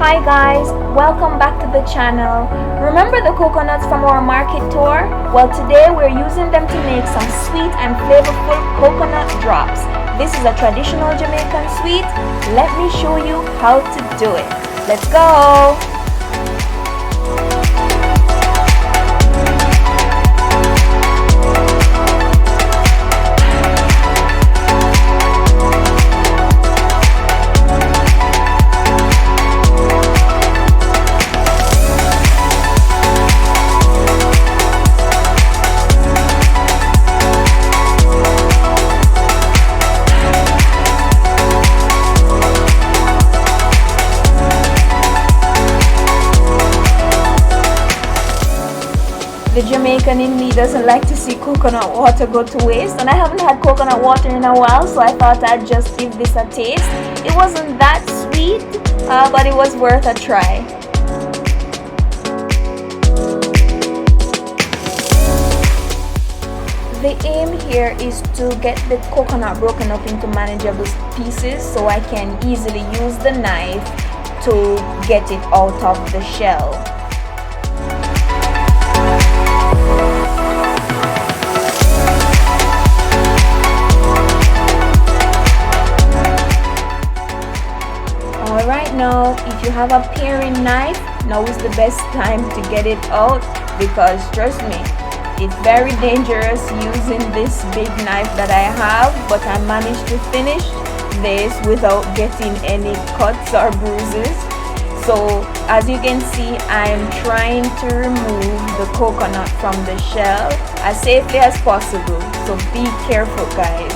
Hi guys, welcome back to the channel. Remember the coconuts from our market tour? Well, today we're using them to make some sweet and flavorful coconut drops. This is a traditional Jamaican sweet. Let me show you how to do it. Let's go! The Jamaican in me doesn't like to see coconut water go to waste, and I haven't had coconut water in a while, so I thought I'd just give this a taste. It wasn't that sweet, but it was worth a try. The aim here is to get the coconut broken up into manageable pieces so I can easily use the knife to get it out of the shell. Alright, now if you have a paring knife, now is the best time to get it out, because trust me, it's very dangerous using this big knife that I have, but I managed to finish this without getting any cuts or bruises. So as you can see, I'm trying to remove the coconut from the shell as safely as possible, so be careful guys.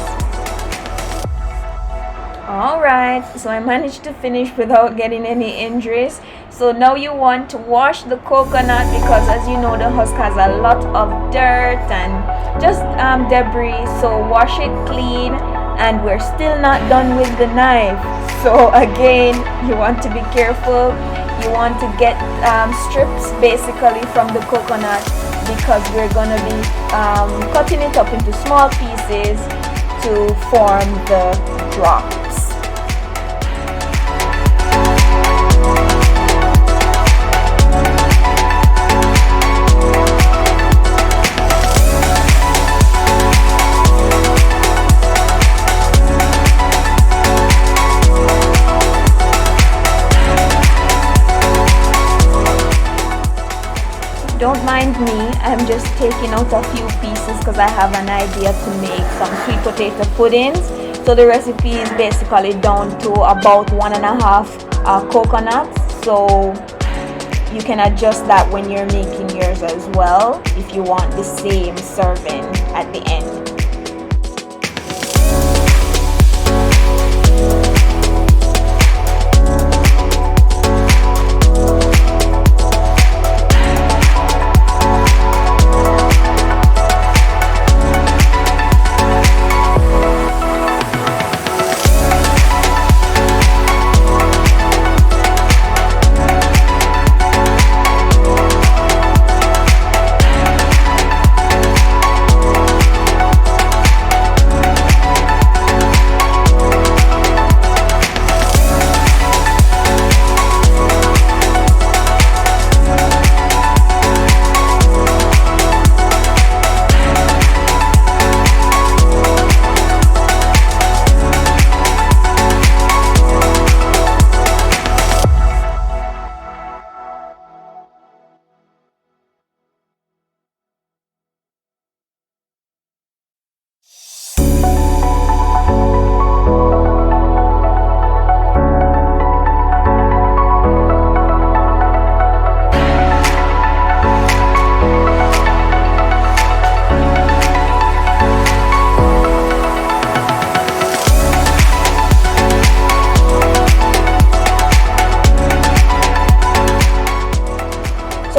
Alright, so I managed to finish without getting any injuries. So now you want to wash the coconut, because as you know, the husk has a lot of dirt and just debris, so wash it clean. And we're still not done with the knife, so again you want to be careful. You want to get strips basically from the coconut, because we're going to be cutting it up into small pieces to form the drops. Don't mind me, I'm just taking out a few pieces because I have an idea to make some sweet potato puddings. So the recipe is basically down to about 1.5 coconuts. So you can adjust that when you're making yours as well, if you want the same serving at the end.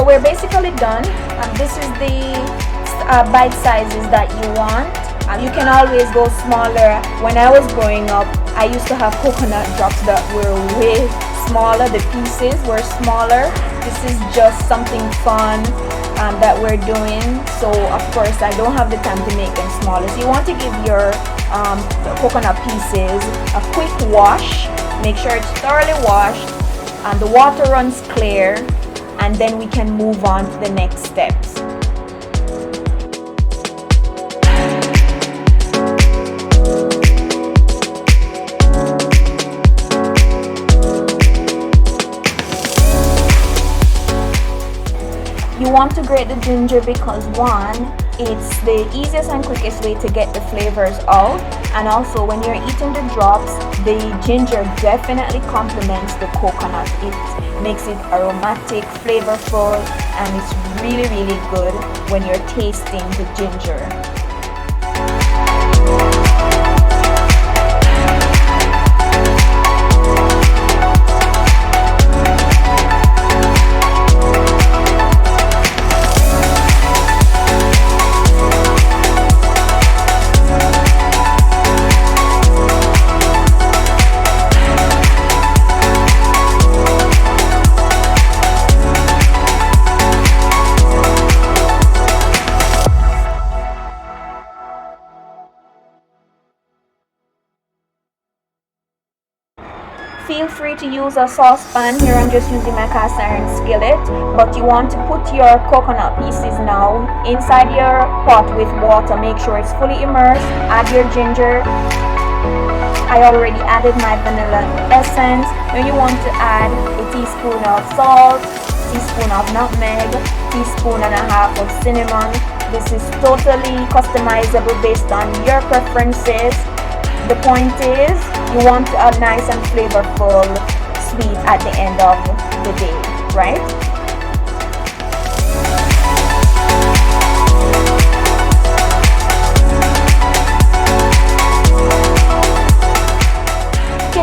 We're basically done. This is the bite sizes that you want. You can always go smaller. When I was growing up, I used to have coconut drops that were way smaller. The pieces were smaller. This is just something fun that we're doing. So of course I don't have the time to make them smaller. So you want to give your coconut pieces a quick wash. Make sure it's thoroughly washed. and the water runs clear, and then we can move on to the next steps. You want to grate the ginger because one, it's the easiest and quickest way to get the flavors out, and also when you're eating the drops, the ginger definitely complements the coconut. It makes it aromatic, flavorful, and it's really good when you're tasting the ginger. Feel free to use a saucepan. Here I'm just using my cast iron skillet, but you want to put your coconut pieces now inside your pot with water. Make sure it's fully immersed. Add your ginger. I already added my vanilla essence. Now you want to add a teaspoon of salt, teaspoon of nutmeg, teaspoon and a half of cinnamon. This is totally customizable based on your preferences. The point is, you want a nice and flavorful sweet at the end of the day, right?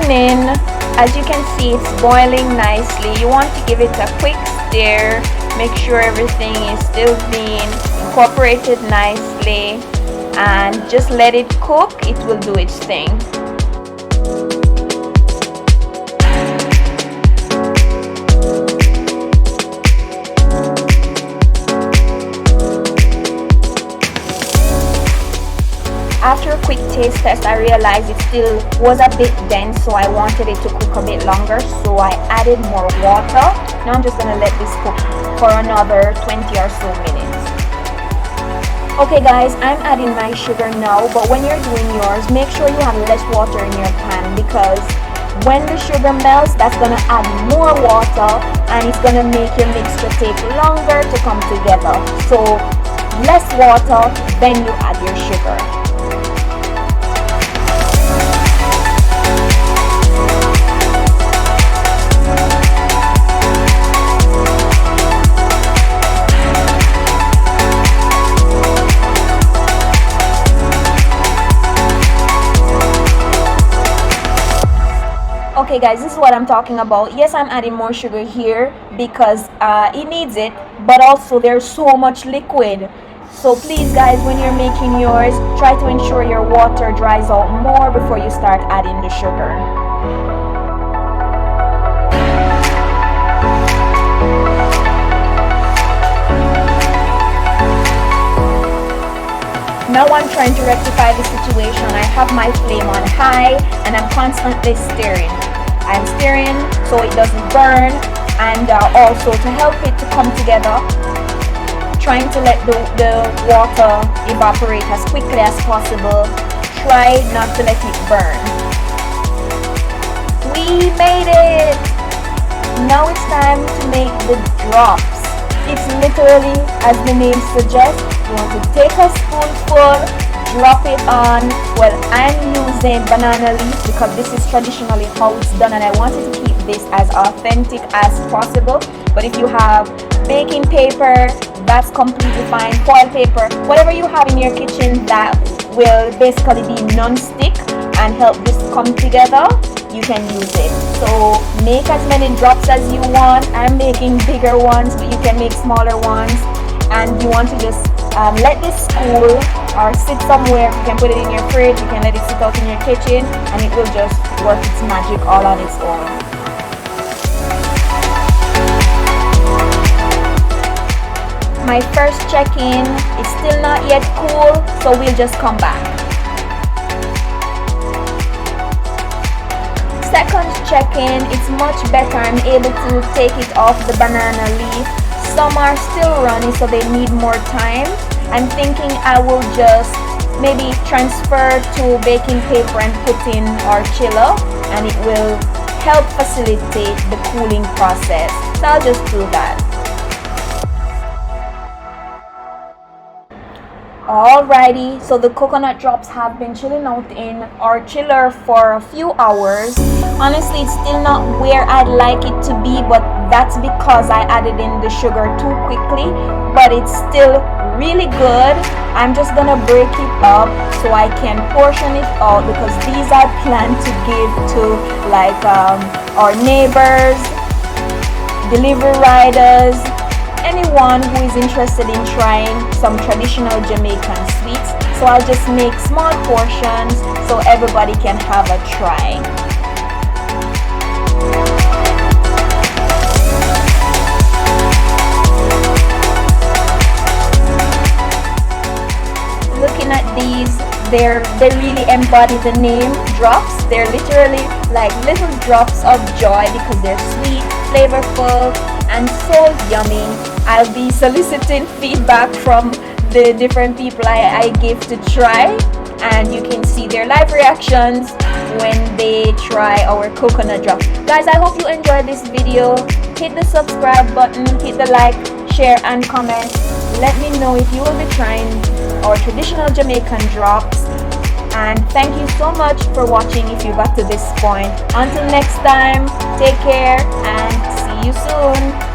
In, as you can see, it's boiling nicely. You want to give it a quick stir. Make sure everything is still being incorporated nicely, and just let it cook. It will do its thing. After a quick taste test, I realized it still was a bit dense, so I wanted it to cook a bit longer, so I added more water. Now I'm just going to let this cook for another 20 or so minutes. Okay guys, I'm adding my sugar now, but when you're doing yours, make sure you have less water in your pan, because when the sugar melts, that's going to add more water and it's going to make your mixture take longer to come together. So less water, then you add your sugar. Okay guys, this is what I'm talking about. Yes, I'm adding more sugar here because it needs it, but also there's so much liquid. So please guys, when you're making yours, try to ensure your water dries out more before you start adding the sugar. Now I'm trying to rectify the situation. I have my flame on high and I'm constantly stirring. I'm stirring so it doesn't burn, and also to help it to come together, trying to let the water evaporate as quickly as possible. Try not to let it burn. We made it! Now it's time to make the drops. It's literally, as the name suggests, you want to take a spoonful, drop it on. Well, I'm using banana leaf because this is traditionally how it's done, and I wanted to keep this as authentic as possible. But if you have baking paper, that's completely fine. Foil paper, whatever you have in your kitchen that will basically be non-stick and help this come together, you can use it. So make as many drops as you want. I'm making bigger ones, but you can make smaller ones. And you want to just let this cool or sit somewhere. You can put it in your fridge, you can let it sit out in your kitchen, and it will just work its magic all on its own. My first check-in is still not yet cool, so we'll just come back. Second checking. It's much better. I'm able to take it off the banana leaf. Some are still runny, so they need more time. I'm thinking I will just maybe transfer to baking paper and put in our chiller, and it will help facilitate the cooling process. So I'll just do that. Alrighty, so the coconut drops have been chilling out in our chiller for a few hours. Honestly, it's still not where I'd like it to be, but that's because I added in the sugar too quickly, but it's still really good. I'm just gonna break it up so I can portion it out, because these I plan to give to like our neighbors, delivery riders, anyone who is interested in trying some traditional Jamaican sweets. So I'll just make small portions so everybody can have a try. Looking at these, they really embody the name drops. They're literally like little drops of joy because they're sweet, flavorful, and so yummy. I'll be soliciting feedback from the different people I give to try, and you can see their live reactions when they try our coconut drops. Guys, I hope you enjoyed this video. Hit the subscribe button, hit the like, share, and comment. Let me know if you will be trying our traditional Jamaican drops. And thank you so much for watching if you got to this point. Until next time, take care and see you soon.